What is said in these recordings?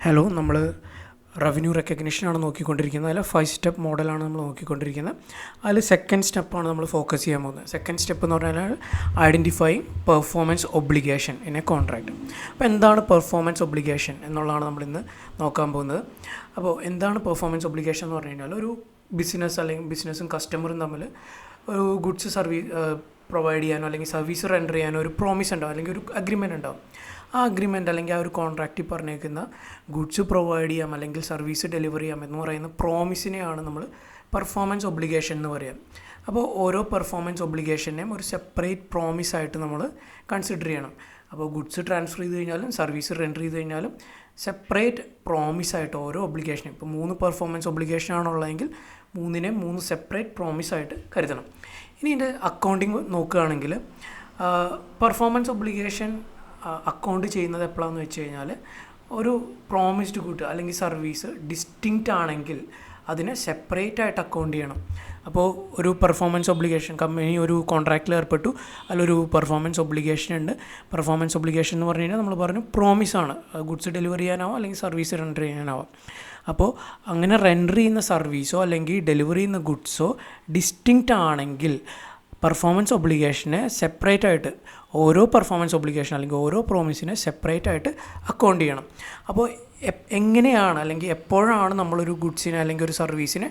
Hello, നമ്മൾ revenue റെക്കഗ്നിഷനാണ് നോക്കിക്കൊണ്ടിരിക്കുന്നത്. അതിൽ 5 step മോഡലാണ് നമ്മൾ നോക്കിക്കൊണ്ടിരിക്കുന്നത്. അതിൽ സെക്കൻഡ് സ്റ്റെപ്പാണ് നമ്മൾ ഫോക്കസ് ചെയ്യാൻ പോകുന്നത്. സെക്കൻഡ് സ്റ്റെപ്പ് എന്ന് പറഞ്ഞാൽ identifying performance obligation in A contract. അപ്പോൾ എന്താണ് പെർഫോമൻസ് ഒബ്ലിഗേഷൻ എന്നുള്ളതാണ് നമ്മളിന്ന് നോക്കാൻ പോകുന്നത്. അപ്പോൾ എന്താണ് പെർഫോമൻസ് ഒബ്ലിഗേഷൻ എന്ന് പറഞ്ഞു കഴിഞ്ഞാൽ, ഒരു ബിസിനസ് അല്ലെങ്കിൽ ബിസിനസ്സും കസ്റ്റമറും തമ്മിൽ ഒരു ഗുഡ്സ് പ്രൊവൈഡ് ചെയ്യാനോ അല്ലെങ്കിൽ സർവീസ് റെൻഡർ ചെയ്യാനോ ഒരു പ്രോമിസ് ഉണ്ടാവും, അല്ലെങ്കിൽ ഒരു അഗ്രിമെൻ്റ് ഉണ്ടാവും. ആ അഗ്രിമെൻ്റ് അല്ലെങ്കിൽ ആ ഒരു കോൺട്രാക്റ്റിൽ പറഞ്ഞേക്കുന്ന ഗുഡ്സ് പ്രൊവൈഡ് ചെയ്യാം അല്ലെങ്കിൽ സർവീസ് ഡെലിവറി ചെയ്യാം എന്ന് പറയുന്ന പ്രോമിസിനെയാണ് നമ്മൾ പെർഫോമൻസ് ഒബ്ലിഗേഷൻ എന്ന് പറയുക. അപ്പോൾ ഓരോ പെർഫോമൻസ് ഒബ്ലിഗേഷനെയും ഒരു സെപ്പറേറ്റ് പ്രോമിസായിട്ട് നമ്മൾ കൺസിഡർ ചെയ്യണം. അപ്പോൾ ഗുഡ്സ് ട്രാൻസ്ഫർ ചെയ്ത് കഴിഞ്ഞാലും സർവീസ് റെൻഡർ ചെയ്ത് കഴിഞ്ഞാലും സെപ്പറേറ്റ് പ്രോമിസായിട്ട് ഓരോ ഒബ്ലിഗേഷനും, ഇപ്പോൾ 3 പെർഫോമൻസ് ഒബ്ലിഗേഷനാണുള്ളതെങ്കിൽ 3 സെപ്പറേറ്റ് പ്രോമിസായിട്ട് കരുതണം. ഇനി ഇതിൻ്റെ അക്കൗണ്ടിങ് നോക്കുകയാണെങ്കിൽ, പെർഫോമൻസ് ഒബ്ലിഗേഷൻ അക്കൗണ്ട് ചെയ്യുന്നത് എപ്പോഴാണെന്ന് വെച്ച് കഴിഞ്ഞാൽ, ഒരു പ്രോമിസ്ഡ് ഗുഡ് അല്ലെങ്കിൽ സർവീസ് ഡിസ്റ്റിങ്ക്റ്റ് ആണെങ്കിൽ അതിനെ സെപ്പറേറ്റ് ആയിട്ട് അക്കൗണ്ട് ചെയ്യണം. അപ്പോൾ ഒരു പെർഫോമൻസ് ഒബ്ലിഗേഷൻ, കമ്പനി ഒരു കോൺട്രാക്റ്റിൽ ഏർപ്പെട്ടു, അതിലൊരു പെർഫോമൻസ് ഒബ്ലിഗേഷൻ ഉണ്ട്. പെർഫോമൻസ് ഒബ്ലിഗേഷൻ എന്ന് പറഞ്ഞു കഴിഞ്ഞാൽ നമ്മൾ പറഞ്ഞു പ്രോമിസാണ്, ഗുഡ്സ് ഡെലിവറി ചെയ്യാനാവാം അല്ലെങ്കിൽ സർവീസ് റെൻഡർ ചെയ്യാനാവാം. അപ്പോൾ അങ്ങനെ റെൻഡർ ചെയ്യുന്ന സർവീസോ അല്ലെങ്കിൽ ഡെലിവറി ചെയ്യുന്ന ഗുഡ്സോ ഡിസ്റ്റിങ്ക്റ്റ് ആണെങ്കിൽ പെർഫോമൻസ് ഒബ്ലിഗേഷനെ സെപ്പറേറ്റ് ആയിട്ട്, ഓരോ പെർഫോമൻസ് ഒബ്ലിഗേഷൻ അല്ലെങ്കിൽ ഓരോ പ്രോമിസിനെ സെപ്പറേറ്റ് ആയിട്ട് അക്കൗണ്ട് ചെയ്യണം. അപ്പോൾ എങ്ങനെയാണ് അല്ലെങ്കിൽ എപ്പോഴാണ് നമ്മളൊരു ഗുഡ്സിനെ അല്ലെങ്കിൽ ഒരു സർവീസിനെ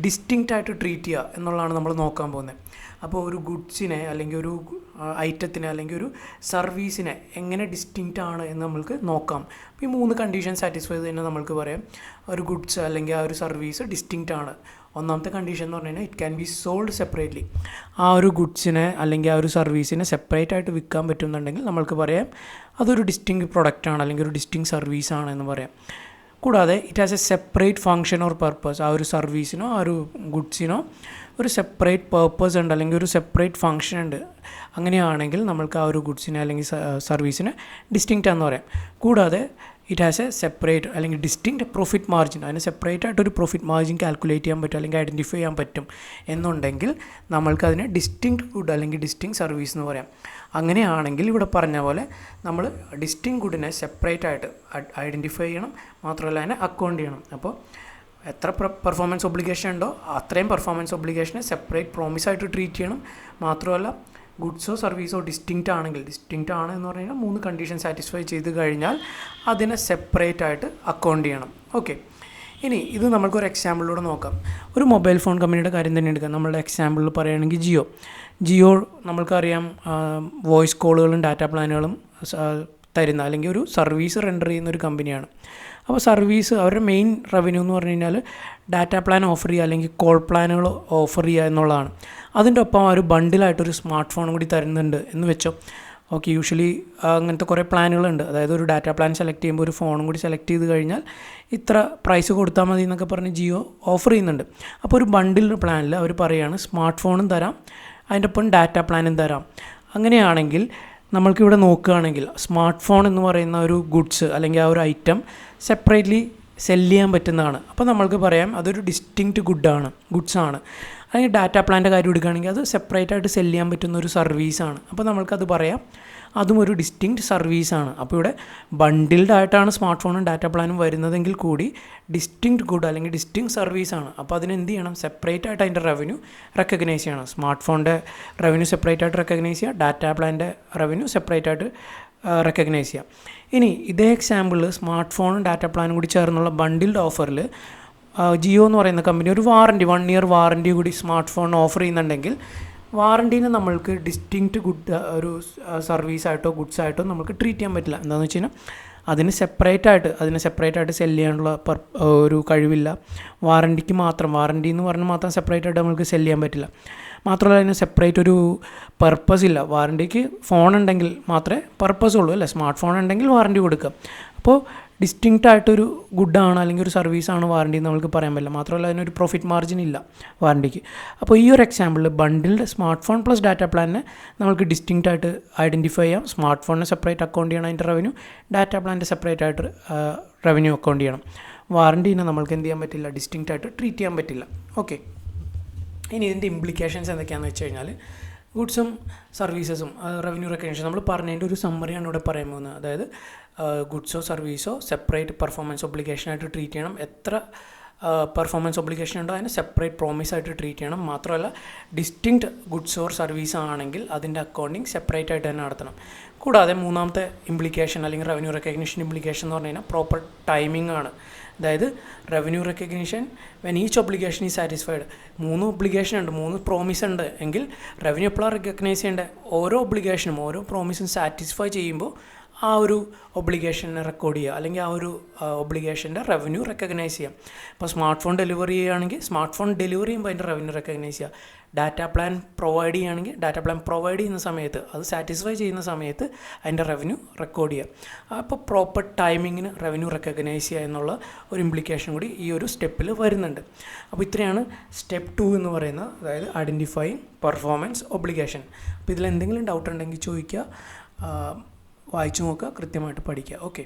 ഡിസ്റ്റിങ്ക്റ്റ് ആയിട്ട് ട്രീറ്റ് ചെയ്യുക എന്നുള്ളതാണ് നമ്മൾ നോക്കാൻ പോകുന്നത്. അപ്പോൾ ഒരു ഗുഡ്സിനെ അല്ലെങ്കിൽ ഒരു ഐറ്റത്തിനെ അല്ലെങ്കിൽ ഒരു സർവീസിനെ എങ്ങനെ ഡിസ്റ്റിങ്ക്റ്റ് ആണ് എന്ന് നമ്മൾക്ക് നോക്കാം. അപ്പോൾ ഈ 3 കണ്ടീഷൻ സാറ്റിസ്ഫൈ ചെയ്ത് തന്നെ നമ്മൾക്ക് പറയാം ഒരു ഗുഡ്സ് അല്ലെങ്കിൽ ആ ഒരു സർവീസ് ഡിസ്റ്റിങ്ക്റ്റ് ആണ്. ഒന്നാമത്തെ കണ്ടീഷൻ എന്ന് പറഞ്ഞു കഴിഞ്ഞാൽ it can be sold separately. ആ ഒരു ഗുഡ്സിനെ അല്ലെങ്കിൽ ആ ഒരു സർവീസിനെ സെപ്പറേറ്റ് ആയിട്ട് വിൽക്കാൻ പറ്റുന്നുണ്ടെങ്കിൽ നമ്മൾക്ക് പറയാം അതൊരു ഡിസ്റ്റിങ്ക്റ്റ് പ്രൊഡക്റ്റാണ് അല്ലെങ്കിൽ ഒരു ഡിസ്റ്റിങ്ക്റ്റ് സർവീസാണ് എന്ന് പറയാം. കൂടാതെ it has A separate function or purpose. ആ ഒരു സർവീസിനോ ആ ഒരു ഗുഡ്സിനോ ഒരു സെപ്പറേറ്റ് പർപ്പസ് ഉണ്ട് അല്ലെങ്കിൽ ഒരു സെപ്പറേറ്റ് ഫങ്ഷൻ ഉണ്ട്. അങ്ങനെയാണെങ്കിൽ നമ്മൾക്ക് ആ ഒരു ഗുഡ്സിനെ അല്ലെങ്കിൽ സർവീസിനെ ഡിസ്റ്റിങ്ക്റ്റ് എന്ന് പറയാം. കൂടാതെ ഇറ്റ് ഹാസ് എ സെപ്പറേറ്റ് അല്ലെങ്കിൽ ഡിസ്റ്റിങ്ക്റ്റ് പ്രോഫിറ്റ് മാർജിൻ. അതിന് സെപ്പറേറ്റ് ആയിട്ടൊരു പ്രോഫിറ്റ് മാർജിൻ കാൽക്കുലേറ്റ് ചെയ്യാൻ പറ്റും അല്ലെങ്കിൽ ഐഡൻറ്റിഫൈ ചെയ്യാൻ പറ്റും എന്നുണ്ടെങ്കിൽ നമ്മൾക്കതിനെ ഡിസ്റ്റിങ്ക്റ്റ് ഗുഡ് അല്ലെങ്കിൽ ഡിസ്റ്റിങ്ക്റ്റ് സർവീസ് എന്ന് പറയാം. അങ്ങനെയാണെങ്കിൽ ഇവിടെ പറഞ്ഞ പോലെ നമ്മൾ ഡിസ്റ്റിങ്ക്റ്റ് ഗുഡിനെ സെപ്പറേറ്റ് ആയിട്ട് ഐഡൻറ്റിഫൈ ചെയ്യണം, മാത്രമല്ല അതിനെ അക്കൗണ്ട് ചെയ്യണം. അപ്പോൾ എത്ര പെർഫോമൻസ് ഒബ്ലിഗേഷൻ ഉണ്ടോ അത്രയും പെർഫോമൻസ് ഒബ്ലിഗേഷനെ സെപ്പറേറ്റ് പ്രോമിസായിട്ട് ട്രീറ്റ് ചെയ്യണം. മാത്രമല്ല ഗുഡ്സോ സർവീസോ ഡിസ്റ്റിങ്ക്റ്റ് ആണെങ്കിൽ, ഡിസ്റ്റിങ്ക്റ്റ് ആണ് എന്ന് പറഞ്ഞു കഴിഞ്ഞാൽ 3 കണ്ടീഷൻ സാറ്റിസ്ഫൈ ചെയ്ത് കഴിഞ്ഞാൽ അതിനെ സെപ്പറേറ്റ് ആയിട്ട് അക്കൗണ്ട് ചെയ്യണം. ഓക്കെ, ഇനി ഇത് നമുക്കൊരു എക്സാമ്പിളിലൂടെ നോക്കാം. ഒരു മൊബൈൽ ഫോൺ കമ്പനിയുടെ കാര്യം തന്നെ എടുക്കാം. നമ്മളുടെ എക്സാമ്പിളിൽ പറയുകയാണെങ്കിൽ ജിയോ നമ്മൾക്കറിയാം വോയിസ് കോളുകളും ഡാറ്റ പ്ലാനുകളും തരുന്ന അല്ലെങ്കിൽ ഒരു സർവീസ് റെൻഡർ ചെയ്യുന്ന ഒരു കമ്പനിയാണ്. അപ്പോൾ സർവീസ് അവരുടെ മെയിൻ റവന്യൂ എന്ന് പറഞ്ഞു കഴിഞ്ഞാൽ ഡാറ്റ പ്ലാൻ ഓഫർ ചെയ്യുക അല്ലെങ്കിൽ കോൾ പ്ലാനുകൾ ഓഫർ ചെയ്യുക എന്നുള്ളതാണ്. അതിൻ്റെ ഒപ്പം ഒരു ബണ്ടിലായിട്ടൊരു സ്മാർട്ട് ഫോണും കൂടി തരുന്നുണ്ട് എന്ന് വെച്ചോ. ഓക്കെ, യൂഷ്വലി അങ്ങനത്തെ കുറേ പ്ലാനുകളുണ്ട്. അതായത് ഒരു ഡാറ്റ പ്ലാൻ സെലക്ട് ചെയ്യുമ്പോൾ ഒരു ഫോണും കൂടി സെലക്ട് ചെയ്ത് കഴിഞ്ഞാൽ ഇത്ര പ്രൈസ് കൊടുത്താൽ മതി എന്നൊക്കെ പറഞ്ഞ് ജിയോ ഓഫർ ചെയ്യുന്നുണ്ട്. അപ്പോൾ ഒരു ബണ്ടിൽ പ്ലാനിൽ അവർ പറയുകയാണ് സ്മാർട്ട് ഫോണും തരാം, അതിൻ്റെ ഒപ്പം ഡാറ്റ പ്ലാനും തരാം. അങ്ങനെയാണെങ്കിൽ നമ്മൾക്കിവിടെ നോക്കുകയാണെങ്കിൽ സ്മാർട്ട് ഫോൺ എന്ന് പറയുന്ന ഒരു ഗുഡ്സ് അല്ലെങ്കിൽ ആ ഒരു ഐറ്റം സെപ്പറേറ്റ്ലി സെല്ല് ചെയ്യാൻ പറ്റുന്നതാണ്. അപ്പോൾ നമ്മൾക്ക് പറയാം അതൊരു ഡിസ്റ്റിങ്ക്റ്റ് ഗുഡ്സാണ്. അല്ലെങ്കിൽ ഡാറ്റ പ്ലാൻ്റെ കാര്യം എടുക്കുകയാണെങ്കിൽ അത് സെപ്പറേറ്റ് ആയിട്ട് സെല്ല് ചെയ്യാൻ പറ്റുന്ന ഒരു സർവീസാണ്. അപ്പോൾ നമ്മൾക്കത് പറയാം അതും ഒരു ഡിസ്റ്റിങ്ക്റ്റ് സർവീസാണ്. അപ്പോൾ ഇവിടെ ബണ്ടിൽഡ് ആയിട്ടാണ് സ്മാർട്ട് ഫോണും ഡാറ്റ പ്ലാനും വരുന്നതെങ്കിൽ കൂടി ഡിസ്റ്റിങ്ക്റ്റ് ഗുഡ് അല്ലെങ്കിൽ ഡിസ്റ്റിങ്ക്റ്റ് സർവീസാണ്. അപ്പോൾ അതിനെന്ത് ചെയ്യണം, സെപ്പറേറ്റ് ആയിട്ട് അതിൻ്റെ റവന്യൂ റെക്കഗ്നൈസ് ചെയ്യണം. സ്മാർട്ട് ഫോണിൻ്റെ റവന്യൂ സെപ്പറേറ്റ് ആയിട്ട് റെക്കഗ്നൈസ് ചെയ്യുക, ഡാറ്റ പ്ലാൻ്റെ റവന്യൂ സെപ്പറേറ്റ് ആയിട്ട് റെക്കഗ്നൈസ് ചെയ്യാം. ഇനി ഇതേ എക്സാമ്പിളിൽ സ്മാർട്ട് ഫോണും ഡാറ്റ പ്ലാനും കൂടി ചേർന്നുള്ള ബണ്ടിൽഡ് ഓഫറിൽ ജിയോ എന്ന് പറയുന്ന കമ്പനി ഒരു 1 ഇയർ വാറൻറ്റി കൂടി സ്മാർട്ട് ഫോൺ ഓഫർ ചെയ്യുന്നുണ്ടെങ്കിൽ വാറൻറ്റീനെ നമ്മൾക്ക് ഡിസ്റ്റിങ്ക്റ്റ് ഗുഡ് ഒരു സർവീസായിട്ടോ ഗുഡ്സായിട്ടോ നമുക്ക് ട്രീറ്റ് ചെയ്യാൻ പറ്റില്ല. എന്താണെന്ന് വെച്ച് കഴിഞ്ഞാൽ അതിനെ സെപ്പറേറ്റ് ആയിട്ട് സെല്ല് ചെയ്യാനുള്ള ഒരു കഴിവില്ല. വാറൻറ്റി എന്ന് പറഞ്ഞാൽ മാത്രം സെപ്പറേറ്റ് ആയിട്ട് നമുക്ക് സെല്ല് ചെയ്യാൻ പറ്റില്ല. മാത്രമല്ല അതിന് സെപ്പറേറ്റ് ഒരു പർപ്പസ് ഇല്ല. വാറൻറ്റിക്ക് ഫോൺ ഉണ്ടെങ്കിൽ മാത്രമേ പർപ്പസ് ഉള്ളൂ അല്ലേ. സ്മാർട്ട് ഫോൺ ഉണ്ടെങ്കിൽ വാറൻറ്റി കൊടുക്കുക. അപ്പോൾ ഡിസ്റ്റിങ്ക്റ്റ് ആയിട്ടൊരു ഗുഡാണ് അല്ലെങ്കിൽ ഒരു സർവീസാണ് വാറൻറ്റി എന്ന് നമുക്ക് പറയാൻ പറ്റില്ല. മാത്രമല്ല അതിനൊരു പ്രോഫിറ്റ് മാർജിൻ ഇല്ല വാറൻറ്റിക്ക്. അപ്പോൾ ഈ ഒരു എക്സാമ്പിളിൽ bundled smart phone plus data പ്ലാനിനെ നമുക്ക് ഡിസ്റ്റിങ്ക്റ്റ് ആയിട്ട് ഐഡൻറ്റിഫൈ ചെയ്യാം. സ്മാർട്ട് ഫോണിനെ സെപ്പറേറ്റ് അക്കൗണ്ട് ചെയ്യണം അതിൻ്റെ റവന്യൂ, ഡാറ്റ പ്ലാനിൻ്റെ സെപ്പറേറ്റ് ആയിട്ട് റവന്യൂ അക്കൗണ്ട് ചെയ്യണം. വാറൻറ്റീനെ നമുക്ക് എന്ത് ചെയ്യാൻ പറ്റില്ല, ഡിസ്റ്റിങ്ക്റ്റ് ആയിട്ട് ട്രീറ്റ് ചെയ്യാൻ പറ്റില്ല. ഓക്കെ, ഇനി ഇതിൻ്റെ ഇംപ്ലിക്കേഷൻസ് എന്തൊക്കെയാണെന്ന് വെച്ച് കഴിഞ്ഞാൽ, ഗുഡ്സും സർവീസസും റവന്യൂ റെക്കഗ്നിഷൻ നമ്മൾ പറഞ്ഞതിൻ്റെ ഒരു സമ്മറിയാണ് ഇവിടെ പറയാൻ പോകുന്നത്. അതായത് ഗുഡ്സോ സർവീസോ സെപ്പറേറ്റ് പെർഫോമൻസ് ഒബ്ലിഗേഷനായിട്ട് ട്രീറ്റ് ചെയ്യണം. എത്ര പെർഫോമൻസ് ഒബ്ലിഗേഷൻ ഉണ്ടോ അതിനെ സെപ്പറേറ്റ് പ്രോമിസ് ആയിട്ട് ട്രീറ്റ് ചെയ്യണം. മാത്രമല്ല ഡിസ്റ്റിങ്ക്റ്റ് ഗുഡ്സ് ഓർ സർവീസ് ആണെങ്കിൽ അതിൻ്റെ അക്കൗണ്ടിങ് സെപ്പറേറ്റ് ആയിട്ട് തന്നെ നടത്തണം. കൂടാതെ മൂന്നാമത്തെ ഇംപ്ലിക്കേഷൻ അല്ലെങ്കിൽ റവന്യൂ റെക്കഗ്നിഷൻ ഇംപ്ലിക്കേഷൻ എന്ന് പറഞ്ഞു കഴിഞ്ഞാൽ പ്രോപ്പർ ടൈമിംഗ് ആണ്. അതായത് revenue recognition when each obligation is satisfied. 3 obligation ഉണ്ട്, 3 പ്രോമിസ് ഉണ്ട് എങ്കിൽ റവന്യൂ എപ്പോഴാണ് റെക്കഗ്നൈസ് ചെയ്യേണ്ടത്? ഓരോ ഒബ്ലിഗേഷനും ഓരോ പ്രോമിസും സാറ്റിസ്ഫൈ ചെയ്യുമ്പോൾ ആ ഒരു ഒബ്ലിഗേഷനെ റെക്കോർഡ് ചെയ്യുക, അല്ലെങ്കിൽ ആ ഒരു ഒബ്ലിഗേഷൻ്റെ റവന്യൂ റെക്കഗ്നൈസ് ചെയ്യാം. ഇപ്പോൾ സ്മാർട്ട് ഫോൺ ഡെലിവറി ചെയ്യുകയാണെങ്കിൽ സ്മാർട്ട് ഫോൺ ഡെലിവറി ചെയ്യുമ്പോൾ അതിൻ്റെ റവന്യൂ റെക്കഗ്നൈസ് ചെയ്യുക. ഡാറ്റ പ്ലാൻ പ്രൊവൈഡ് ചെയ്യുകയാണെങ്കിൽ ഡാറ്റ പ്ലാൻ പ്രൊവൈഡ് ചെയ്യുന്ന സമയത്ത് അത് സാറ്റിസ്ഫൈ ചെയ്യുന്ന സമയത്ത് അതിൻ്റെ റവന്യൂ റെക്കോർഡ് ചെയ്യുക. അപ്പോൾ പ്രോപ്പർ ടൈമിങ്ങിന് റവന്യൂ റെക്കഗ്നൈസ് ചെയ്യുക എന്നുള്ള ഒരു ഇംപ്ലിക്കേഷൻ കൂടി ഈ ഒരു സ്റ്റെപ്പിൽ വരുന്നുണ്ട്. അപ്പോൾ ഇത്രയാണ് സ്റ്റെപ്പ് 2 എന്ന് പറയുന്നത്, അതായത് ഐഡൻറ്റിഫൈയിങ് പെർഫോമൻസ് ഒബ്ലിഗേഷൻ. അപ്പോൾ ഇതിൽ എന്തെങ്കിലും ഡൗട്ട് ഉണ്ടെങ്കിൽ ചോദിക്കുക, വായിച്ചു നോക്കുക, കൃത്യമായിട്ട് പഠിക്കുക. ഓക്കെ.